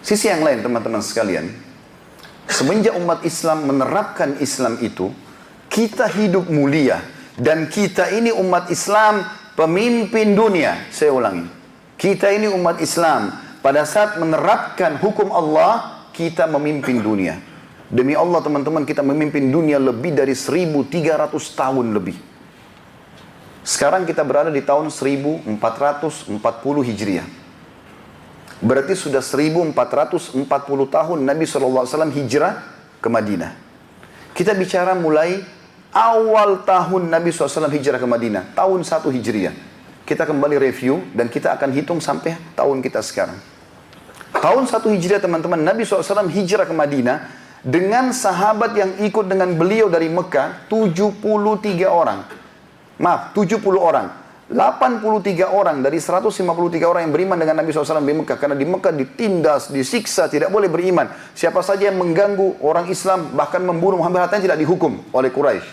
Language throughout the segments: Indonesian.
Sisi yang lain teman-teman sekalian, semenjak umat Islam menerapkan Islam itu, kita hidup mulia. Dan kita ini umat Islam pemimpin dunia. Saya ulangi. Kita ini umat Islam. Pada saat menerapkan hukum Allah, kita memimpin dunia. Demi Allah teman-teman, kita memimpin dunia lebih dari 1300 tahun lebih. Sekarang kita berada di tahun 1440 Hijriah. Berarti sudah 1440 tahun Nabi SAW hijrah ke Madinah. Kita bicara mulai awal tahun Nabi SAW hijrah ke Madinah, tahun 1 Hijriah. Kita kembali review dan kita akan hitung sampai tahun kita sekarang. Tahun 1 Hijriah teman-teman, Nabi SAW hijrah ke Madinah dengan sahabat yang ikut dengan beliau dari Mekah, 73 orang. Maaf, 70 orang. 83 orang dari 153 orang yang beriman dengan Nabi SAW di Mekah. Karena di Mekah ditindas, disiksa, tidak boleh beriman. Siapa saja yang mengganggu orang Islam, bahkan membunuh Muhammad Hatta tidak dihukum oleh Quraisy.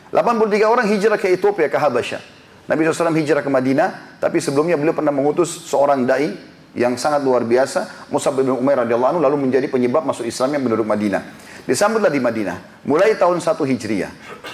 83 orang hijrah ke Ethiopia, ke Habasyah. Nabi SAW hijrah ke Madinah, tapi sebelumnya beliau pernah mengutus seorang da'i yang sangat luar biasa, Mus'ab bin Umair radhiyallahu anhu, lalu menjadi penyebab masuk Islamnya penduduk Madinah. Disambutlah di Madinah, mulai tahun 1 Hijriah.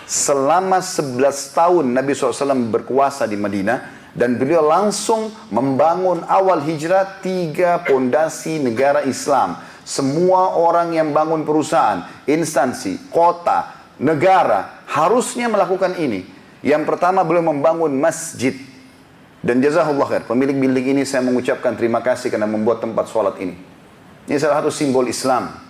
Selama 11 tahun Nabi SAW berkuasa di Madinah, dan beliau langsung membangun awal hijrah 3 pondasi negara Islam. Semua orang yang bangun perusahaan, instansi, kota, negara, harusnya melakukan ini. Yang pertama beliau membangun masjid. Dan jazakallah khair, pemilik building ini saya mengucapkan terima kasih karena membuat tempat sholat ini. Ini salah satu simbol Islam.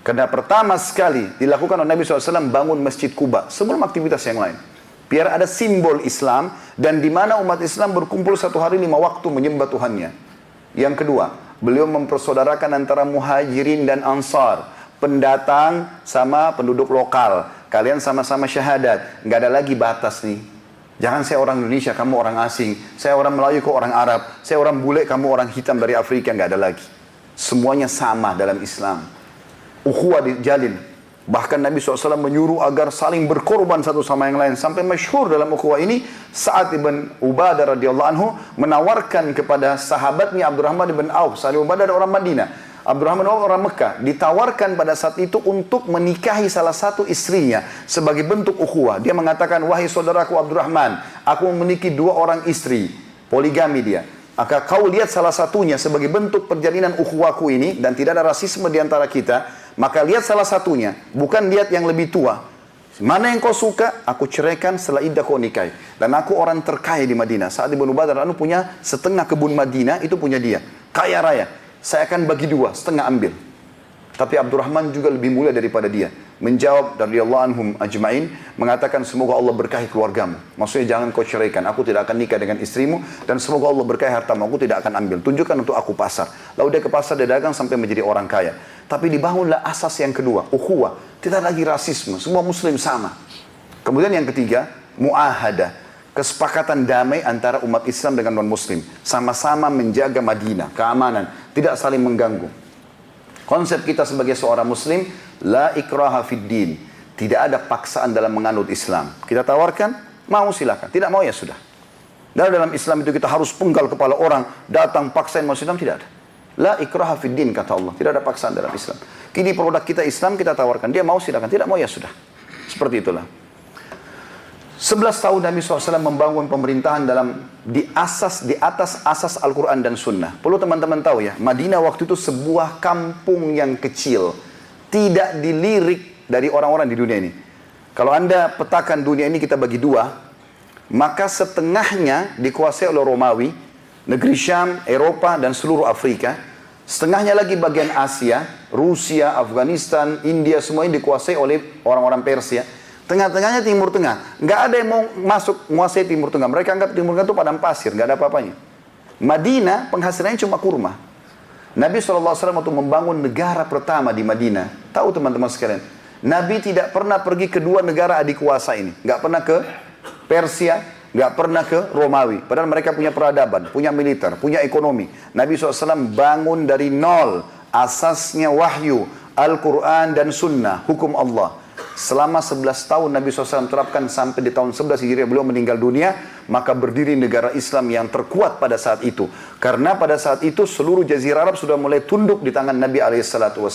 Karena pertama sekali dilakukan oleh Nabi SAW bangun Masjid Quba sebelum aktivitas yang lain. Biar ada simbol Islam dan di mana umat Islam berkumpul 1 hari 5 waktu menyembah Tuhannya. Yang kedua, beliau mempersaudarakan antara muhajirin dan ansar. Pendatang sama penduduk lokal. Kalian sama-sama syahadat. Nggak ada lagi batas nih. Jangan saya orang Indonesia, kamu orang asing. Saya orang Melayu, kau orang Arab. Saya orang bule, kamu orang hitam dari Afrika. Nggak ada lagi. Semuanya sama dalam Islam. Ukhuwah dijalin. Bahkan Nabi SAW menyuruh agar saling berkorban satu sama yang lain. Sampai masyhur dalam ukhuwah ini, Sa'ad ibn Ubadah radhiyallahu anhu menawarkan kepada sahabatnya Abdurrahman ibn Auf. Sa'ad ibn Ubadah ada orang Madinah. Abdurrahman ibn Auf orang Mekah. Ditawarkan pada saat itu untuk menikahi salah satu istrinya sebagai bentuk ukhuwah. Dia mengatakan, wahai saudaraku Abdurrahman, aku memiliki 2 orang istri. Poligami dia. Maka kau lihat salah satunya sebagai bentuk perjalinan ukhuwahku ini, dan tidak ada rasisme di antara kita, maka lihat salah satunya, bukan lihat yang lebih tua. Mana yang kau suka, aku ceraikan setelah iddah kau nikahi. Dan aku orang terkaya di Madinah. Sa'ad ibn Ubadah anu punya setengah kebun Madinah, itu punya dia. Kaya raya. Saya akan bagi 2, setengah ambil. Tapi Abdurrahman juga lebih mulia daripada dia. Menjawab radhiyallahu anhum ajma'in, mengatakan semoga Allah berkahi keluargamu. Maksudnya jangan kau ceraikan, aku tidak akan nikah dengan istrimu, dan semoga Allah berkahi hartamu, aku tidak akan ambil. Tunjukkan untuk aku pasar. Lalu dia ke pasar, dia dagang sampai menjadi orang kaya. Tapi dibangunlah asas yang kedua, ukhuwah. Tidak lagi rasisme, semua muslim sama. Kemudian yang ketiga, mu'ahadah. Kesepakatan damai antara umat Islam dengan non-muslim. Sama-sama menjaga Madinah, keamanan, tidak saling mengganggu. Konsep kita sebagai seorang muslim, la ikraha fid din. Tidak ada paksaan dalam menganut Islam. Kita tawarkan, mau silakan. Tidak mau ya sudah. Dan dalam Islam itu kita harus penggal kepala orang, datang paksain masuk Islam, tidak ada. La ikraha fid din kata Allah. Tidak ada paksaan dalam Islam. Kini produk kita Islam kita tawarkan. Dia mau silakan, tidak mau ya sudah. Seperti itulah. 11 tahun Nabi SAW membangun pemerintahan di atas asas Al-Quran dan Sunnah. Perlu teman-teman tahu ya, Madinah waktu itu sebuah kampung yang kecil. Tidak dilirik dari orang-orang di dunia ini. Kalau Anda petakan dunia ini kita bagi 2, maka setengahnya dikuasai oleh Romawi, negeri Syam, Eropa, dan seluruh Afrika. Setengahnya lagi bagian Asia, Rusia, Afghanistan, India, semuanya dikuasai oleh orang-orang Persia. Tengah-tengahnya Timur Tengah. Nggak ada yang mau masuk menguasai Timur Tengah. Mereka anggap Timur Tengah itu padang pasir, nggak ada apa-apanya. Madinah penghasilannya cuma kurma. Nabi SAW waktu membangun negara pertama di Madinah. Tahu teman-teman sekalian, Nabi tidak pernah pergi ke 2 negara adik kuasa ini. Nggak pernah ke Persia, nggak pernah ke Romawi. Padahal mereka punya peradaban, punya militer, punya ekonomi. Nabi SAW bangun dari nol. Asasnya wahyu, Al-Quran dan Sunnah, hukum Allah. Selama 11 tahun Nabi SAW terapkan sampai di tahun 11 Hijriah beliau meninggal dunia, maka berdiri negara Islam yang terkuat pada saat itu. Karena pada saat itu seluruh Jazirah Arab sudah mulai tunduk di tangan Nabi SAW.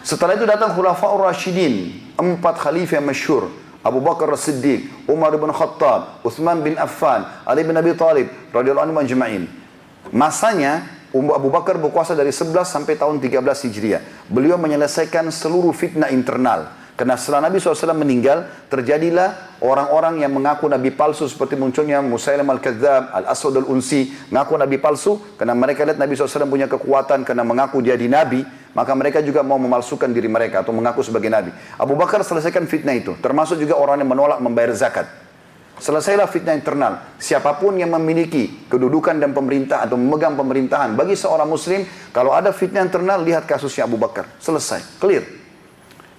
Setelah itu datang Khulafaur Rasyidin, 4 khalifah yang masyhur. Abu Bakar As-Siddiq, Umar bin Khattab, Uthman bin Affan, Ali bin Abi Thalib, radhiyallahu anhum ajma'in. Masanya Abu Bakar berkuasa dari 11 sampai tahun 13 Hijriah. Beliau menyelesaikan seluruh fitnah internal. Karena setelah Nabi SAW meninggal, terjadilah orang-orang yang mengaku Nabi palsu seperti munculnya Musailam al-Kadzab, Al-Aswad al-Unsi, mengaku Nabi palsu karena mereka lihat Nabi SAW punya kekuatan karena mengaku dia di Nabi, maka mereka juga mau memalsukan diri mereka atau mengaku sebagai Nabi. Abu Bakar selesaikan fitnah itu, termasuk juga orang yang menolak membayar zakat. Selesailah fitnah internal. Siapapun yang memiliki kedudukan dan pemerintah atau memegang pemerintahan bagi seorang muslim, kalau ada fitnah internal, lihat kasusnya Abu Bakar. Selesai, clear.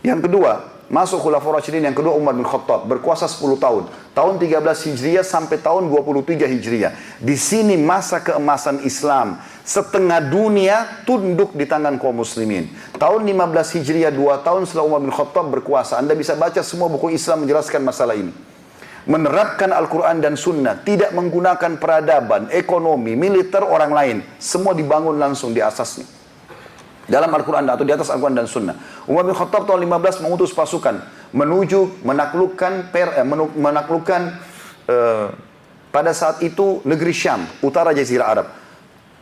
Yang kedua, masuk Khulafaur Rasyidin yang kedua Umar bin Khattab, berkuasa 10 tahun. Tahun 13 Hijriah sampai tahun 23 Hijriah. Di sini masa keemasan Islam. Setengah dunia tunduk di tangan kaum muslimin. Tahun 15 Hijriah, 2 tahun setelah Umar bin Khattab berkuasa. Anda bisa baca semua buku Islam menjelaskan masalah ini. Menerapkan Al-Quran dan Sunnah, tidak menggunakan peradaban, ekonomi, militer orang lain. Semua dibangun langsung di asasnya. Dalam Al-Quran atau di atas Al-Quran dan Sunnah. Umar bin Khattab tahun 15 mengutus pasukan menuju menaklukkan pada saat itu negeri Syam, utara Jazirah Arab.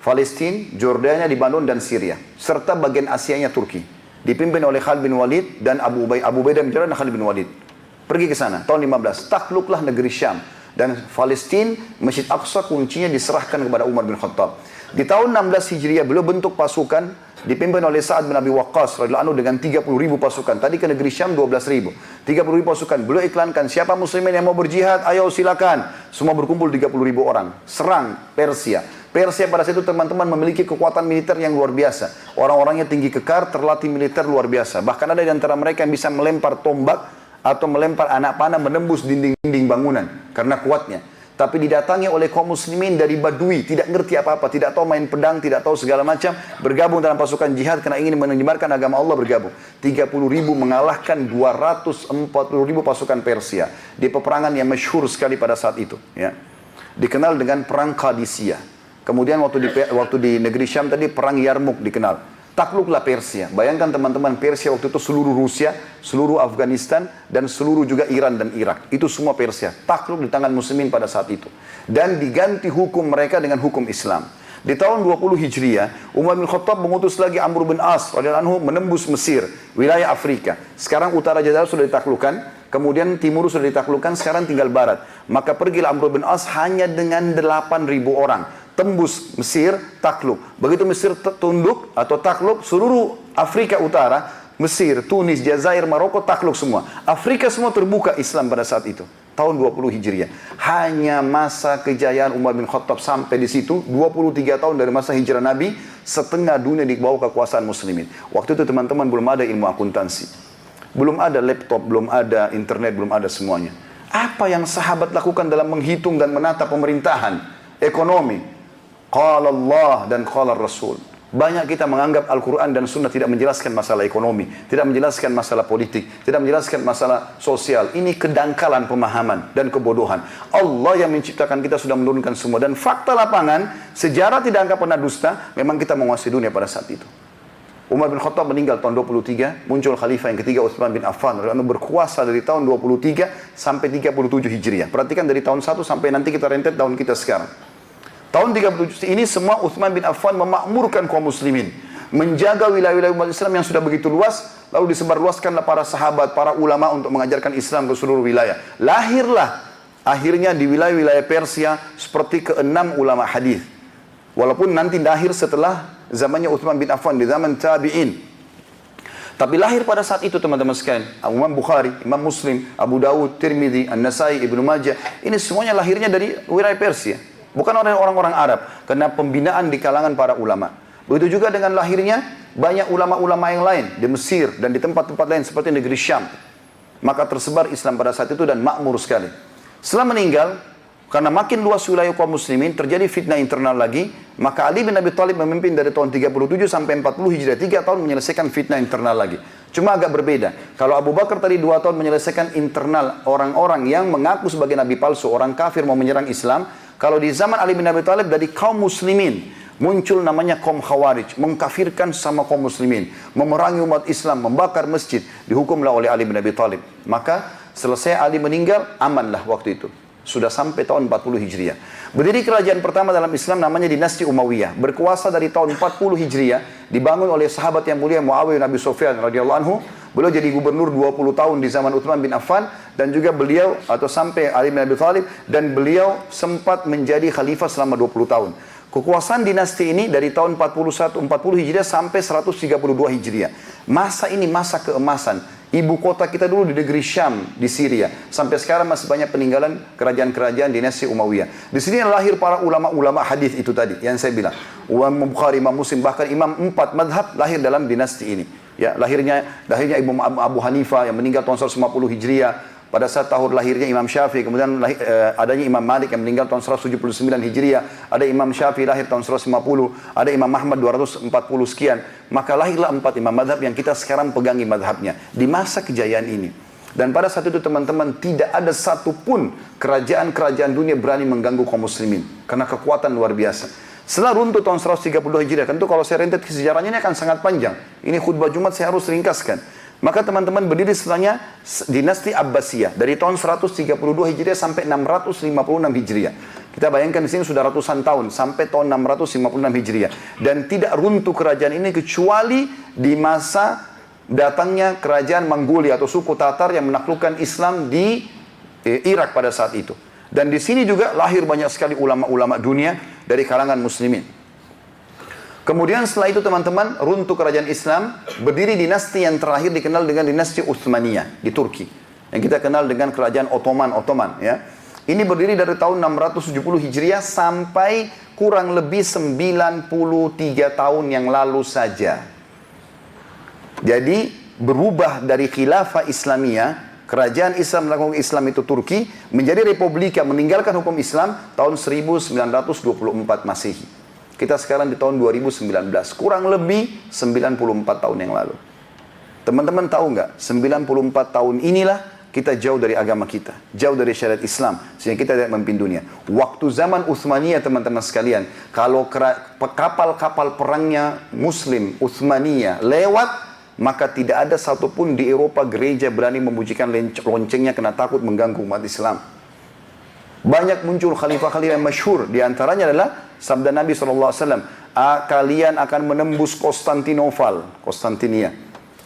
Palestina, Jordania, Lebanon dan Syria. Serta bagian Asianya Turki. Dipimpin oleh Khalid bin Walid dan Abu Ubaidah bin Jarrah dan Khalid bin Walid. Pergi ke sana, tahun 15. Takluklah negeri Syam. Dan Palestina, Masjid Aqsa kuncinya diserahkan kepada Umar bin Khattab. Di tahun 16 Hijriah, beliau bentuk pasukan, dipimpin oleh Sa'ad bin Abi Waqqas, radhiyallahu anhu dengan 30.000 pasukan. Tadi ke negeri Syam 12.000. 30.000 pasukan. Beliau iklankan, siapa muslimin yang mau berjihad, ayo silakan. Semua berkumpul 30.000 orang. Serang Persia. Persia pada saat itu teman-teman memiliki kekuatan militer yang luar biasa. Orang-orangnya tinggi kekar, terlatih militer luar biasa. Bahkan ada di antara mereka yang bisa melempar tombak, atau melempar anak panah menembus dinding-dinding bangunan karena kuatnya. Tapi didatangi oleh kaum muslimin dari Badui, tidak ngerti apa-apa, tidak tahu main pedang, tidak tahu segala macam, bergabung dalam pasukan jihad karena ingin menyebarkan agama Allah, bergabung. 30.000 mengalahkan 240.000 pasukan Persia di peperangan yang masyhur sekali pada saat itu, ya. Dikenal dengan perang Qadisiyah. Kemudian waktu di negeri Syam tadi perang Yarmuk dikenal. Takluklah Persia. Bayangkan teman-teman, Persia waktu itu seluruh Rusia, seluruh Afghanistan, dan seluruh juga Iran dan Irak. Itu semua Persia. Takluk di tangan muslimin pada saat itu. Dan diganti hukum mereka dengan hukum Islam. Di tahun 20 Hijriah, Umar bin Khattab mengutus lagi Amr bin As radhiyallahu anhu menembus Mesir, wilayah Afrika. Sekarang utara Jazirah sudah ditaklukkan, kemudian timur sudah ditaklukkan, sekarang tinggal barat. Maka pergilah Amr bin As hanya dengan 8.000 orang. Tembus Mesir, takluk. Begitu Mesir tunduk atau takluk, seluruh Afrika Utara, Mesir, Tunis, Jazair, Maroko takluk semua. Afrika semua terbuka Islam pada saat itu. Tahun 20 Hijriah. Hanya masa kejayaan Umar bin Khattab sampai di situ, 23 tahun dari masa hijrah Nabi, setengah dunia di bawah kekuasaan muslimin. Waktu itu teman-teman belum ada ilmu akuntansi. Belum ada laptop, belum ada internet, belum ada semuanya. Apa yang sahabat lakukan dalam menghitung dan menata pemerintahan, ekonomi? Qala Allah dan qala Rasul. Banyak kita menganggap Al-Quran dan Sunnah tidak menjelaskan masalah ekonomi, tidak menjelaskan masalah politik, tidak menjelaskan masalah sosial. Ini kedangkalan pemahaman dan kebodohan. Allah yang menciptakan kita sudah menurunkan semua. Dan fakta lapangan, sejarah tidak akan pernah dusta, memang kita menguasai dunia pada saat itu. Umar bin Khattab meninggal tahun 23, muncul khalifah yang ketiga Utsman bin Affan, berkuasa dari tahun 23 sampai 37 Hijriah. Perhatikan dari tahun 1 sampai nanti kita rentet tahun kita sekarang. Tahun 37 ini semua Utsman bin Affan memakmurkan kaum muslimin. Menjaga wilayah-wilayah umat Islam yang sudah begitu luas. Lalu disebarluaskanlah para sahabat, para ulama untuk mengajarkan Islam ke seluruh wilayah. Lahirlah akhirnya di wilayah-wilayah Persia seperti ke-6 ulama hadis. Walaupun nanti lahir setelah zamannya Utsman bin Affan, di zaman tabi'in. Tapi lahir pada saat itu teman-teman sekalian. Imam Bukhari, Imam Muslim, Abu Dawud, Tirmidzi, An-Nasai, Ibnu Majah. Ini semuanya lahirnya dari wilayah Persia. Bukan orang-orang Arab, karena pembinaan di kalangan para ulama. Begitu juga dengan lahirnya banyak ulama-ulama yang lain di Mesir dan di tempat-tempat lain seperti negeri Syam. Maka tersebar Islam pada saat itu dan makmur sekali. Setelah meninggal, Karena makin luas wilayah kaum muslimin, terjadi fitnah internal lagi, maka Ali bin Abi Thalib memimpin dari tahun 37 sampai 40 Hijriah, 3 tahun menyelesaikan fitnah internal lagi. Cuma agak berbeda. Kalau Abu Bakar tadi 2 tahun menyelesaikan internal orang-orang yang mengaku sebagai nabi palsu, orang kafir mau menyerang Islam. Kalau di zaman Ali bin Abi Thalib dari kaum muslimin, muncul namanya kaum Khawarij, mengkafirkan sama kaum muslimin, memerangi umat Islam, membakar masjid, dihukumlah oleh Ali bin Abi Thalib. Maka selesai Ali meninggal, amanlah waktu itu. Sudah sampai tahun 40 Hijriah. Berdiri kerajaan pertama dalam Islam namanya dinasti Umayyah. Berkuasa dari tahun 40 Hijriah, dibangun oleh sahabat yang mulia Muawiyah bin Abi Sufyan radhiyallahu anhu. Beliau jadi gubernur 20 tahun di zaman Utsman bin Affan, dan juga beliau atau sampai Ali bin Abi Thalib, dan beliau sempat menjadi khalifah selama 20 tahun. Kekuasaan dinasti ini dari tahun 40 Hijriah sampai 132 Hijriah. Masa ini masa keemasan. Ibu kota kita dulu di negeri Syam, di Syria. Sampai sekarang masih banyak peninggalan kerajaan-kerajaan dinasti Umayyah. Di sini lahir para ulama-ulama hadis itu tadi, yang saya bilang. Imam Bukhari, Imam Muslim, bahkan Imam 4 madhab lahir dalam dinasti ini. Ya, lahirnya Imam Abu Hanifah yang meninggal tahun 150 Hijriah. Pada saat tahun lahirnya Imam Syafi'i, kemudian adanya Imam Malik yang meninggal tahun 179 Hijriah, ada Imam Syafi'i lahir tahun 150, ada Imam Ahmad 240 sekian. Maka lahirlah 4 imam madhab yang kita sekarang pegangi madhabnya di masa kejayaan ini. Dan pada saat itu teman-teman, tidak ada satupun kerajaan-kerajaan dunia berani mengganggu kaum muslimin, karena kekuatan luar biasa. Setelah runtuh tahun 132 Hijriah, tentu kalau saya rentet sejarahnya ini akan sangat panjang. Ini khutbah Jumat saya harus ringkaskan. Maka teman-teman berdiri setelahnya dinasti Abbasiyah dari tahun 132 Hijriah sampai 656 Hijriah. Kita bayangkan di sini sudah ratusan tahun sampai tahun 656 Hijriah, dan tidak runtuh kerajaan ini kecuali di masa datangnya kerajaan Mongolia atau suku Tatar yang menaklukkan Islam di Irak pada saat itu. Dan di sini juga lahir banyak sekali ulama-ulama dunia dari kalangan muslimin. Kemudian setelah itu teman-teman, runtuh kerajaan Islam, berdiri dinasti yang terakhir dikenal dengan dinasti Utsmaniyah di Turki. Yang kita kenal dengan kerajaan Ottoman ya. Ini berdiri dari tahun 670 Hijriah sampai kurang lebih 93 tahun yang lalu saja. Jadi berubah dari khilafah Islamiyah, kerajaan Islam melakukan Islam itu Turki, menjadi republika meninggalkan hukum Islam tahun 1924 Masehi. Kita sekarang di tahun 2019, kurang lebih 94 tahun yang lalu. Teman-teman tahu nggak, 94 tahun inilah kita jauh dari agama kita, jauh dari syariat Islam, sehingga kita tidak memimpin dunia. Waktu zaman Utsmaniyah teman-teman sekalian, kalau kapal-kapal perangnya Muslim Utsmaniyah lewat, maka tidak ada satupun di Eropa gereja berani membunyikan loncengnya karena takut mengganggu umat Islam. Banyak muncul khalifah-khalifah yang masyhur, di antaranya adalah sabda Nabi SAW, kalian akan menembus Konstantinia,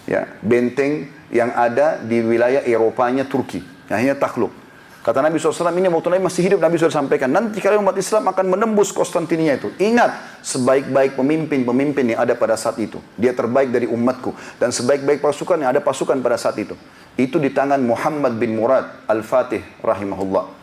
ya, benteng yang ada di wilayah Eropanya Turki, yang hanya takluk. Kata Nabi SAW, ini waktu Nabi masih hidup, Nabi SAW sampaikan, nanti kalian umat Islam akan menembus Konstantinia itu. Ingat, sebaik-baik pemimpin-pemimpin yang ada pada saat itu, dia terbaik dari umatku, dan sebaik-baik pasukan yang ada pasukan pada saat itu di tangan Muhammad bin Murad Al-Fatih rahimahullah.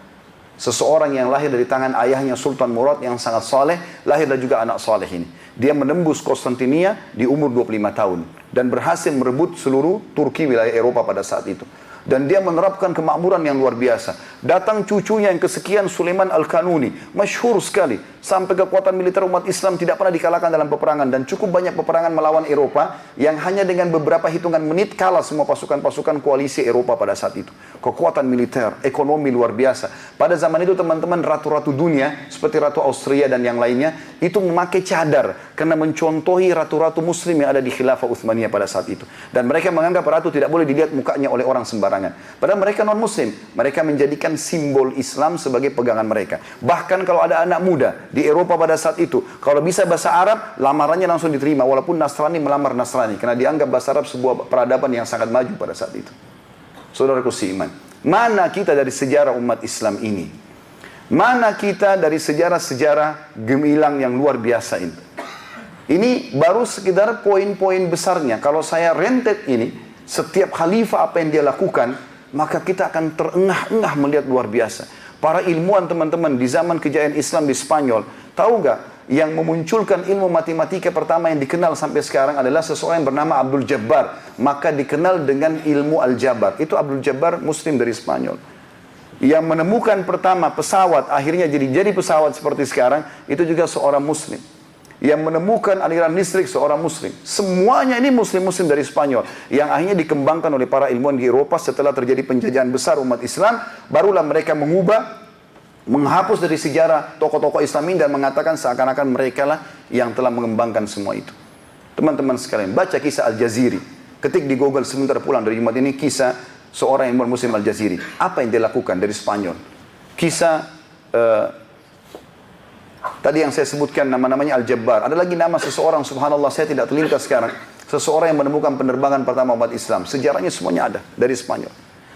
Seseorang yang lahir dari tangan ayahnya Sultan Murad yang sangat saleh, lahirlah juga anak saleh ini. Dia menembus Konstantinia di umur 25 tahun dan berhasil merebut seluruh Turki, wilayah Eropa pada saat itu. Dan dia menerapkan kemakmuran yang luar biasa. Datang cucunya yang kesekian, Sulaiman Al-Kanuni, masyhur sekali. Sampai kekuatan militer umat Islam tidak pernah dikalahkan dalam peperangan. Dan cukup banyak peperangan melawan Eropa yang hanya dengan beberapa hitungan menit kalah semua pasukan-pasukan koalisi Eropa pada saat itu. Kekuatan militer, ekonomi luar biasa. Pada zaman itu teman-teman, ratu-ratu dunia seperti Ratu Austria dan yang lainnya itu memakai cadar karena mencontohi ratu-ratu muslim yang ada di khilafah Utsmaniyah pada saat itu. Dan mereka menganggap ratu tidak boleh dilihat mukanya oleh orang sembarangan. Padahal mereka non-muslim, mereka menjadikan simbol Islam sebagai pegangan mereka. Bahkan kalau ada anak muda di Eropa pada saat itu, kalau bisa bahasa Arab, lamarannya langsung diterima, walaupun Nasrani melamar Nasrani, karena dianggap bahasa Arab sebuah peradaban yang sangat maju pada saat itu. Saudaraku seiman, mana kita dari sejarah umat Islam ini? Mana kita dari sejarah-sejarah gemilang yang luar biasa ini? Ini baru sekedar poin-poin besarnya. Kalau saya rentet ini, setiap khalifah apa yang dia lakukan, maka kita akan terengah-engah melihat luar biasa. Para ilmuwan teman-teman di zaman kejayaan Islam di Spanyol, tahu nggak yang memunculkan ilmu matematika pertama yang dikenal sampai sekarang adalah seseorang yang bernama Abdul Jabbar. Maka dikenal dengan ilmu Al-Jabar. Itu Abdul Jabbar Muslim dari Spanyol. Yang menemukan pertama pesawat, akhirnya jadi pesawat seperti sekarang, itu juga seorang muslim. Yang menemukan aliran listrik seorang muslim. Semuanya ini muslim-muslim dari Spanyol. Yang akhirnya dikembangkan oleh para ilmuwan di Eropa setelah terjadi penjajahan besar umat Islam. Barulah mereka mengubah, menghapus dari sejarah tokoh-tokoh Islam ini dan mengatakan seakan-akan mereka lah yang telah mengembangkan semua itu. Teman-teman sekalian, baca kisah Al-Jaziri. Ketik di Google sebentar pulang dari Jumat ini, kisah seorang ilmuwan muslim Al-Jaziri. Apa yang dia lakukan dari Spanyol? Kisah tadi yang saya sebutkan nama-namanya Al-Jabbar. Ada lagi nama seseorang, subhanallah saya tidak terlintas sekarang. Seseorang yang menemukan penerbangan pertama umat Islam. Sejarahnya semuanya ada dari Spanyol.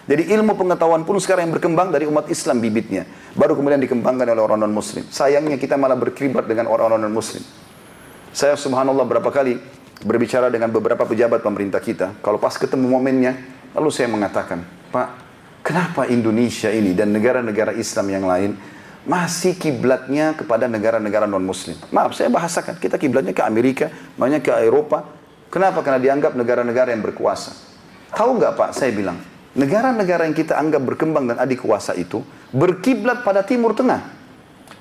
Jadi ilmu pengetahuan pun sekarang yang berkembang dari umat Islam bibitnya. Baru kemudian dikembangkan oleh orang non-muslim. Sayangnya kita malah berkelibat dengan orang-orang non-muslim. Saya subhanallah berapa kali berbicara dengan beberapa pejabat pemerintah kita. Kalau pas ketemu momennya, lalu saya mengatakan, Pak, kenapa Indonesia ini dan negara-negara Islam yang lain masih kiblatnya kepada negara-negara non-muslim? Maaf, saya bahasakan. Kita kiblatnya ke Amerika, banyak ke Eropa. Kenapa? Karena dianggap negara-negara yang berkuasa. Tahu nggak Pak, saya bilang, negara-negara yang kita anggap berkembang dan adik kuasa itu berkiblat pada Timur Tengah.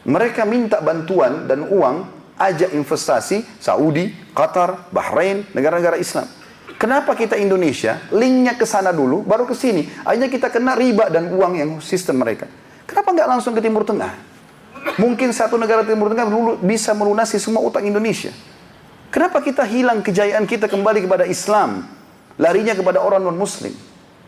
Mereka minta bantuan dan uang, ajak investasi, Saudi, Qatar, Bahrain, negara-negara Islam. Kenapa kita Indonesia linknya ke sana dulu, baru ke sini? Akhirnya kita kena riba dan uang yang sistem mereka. Kenapa nggak langsung ke Timur Tengah? Mungkin satu negara Timur Tengah bisa melunasi semua utang Indonesia. Kenapa kita hilang kejayaan kita kembali kepada Islam? Larinya kepada orang non-muslim.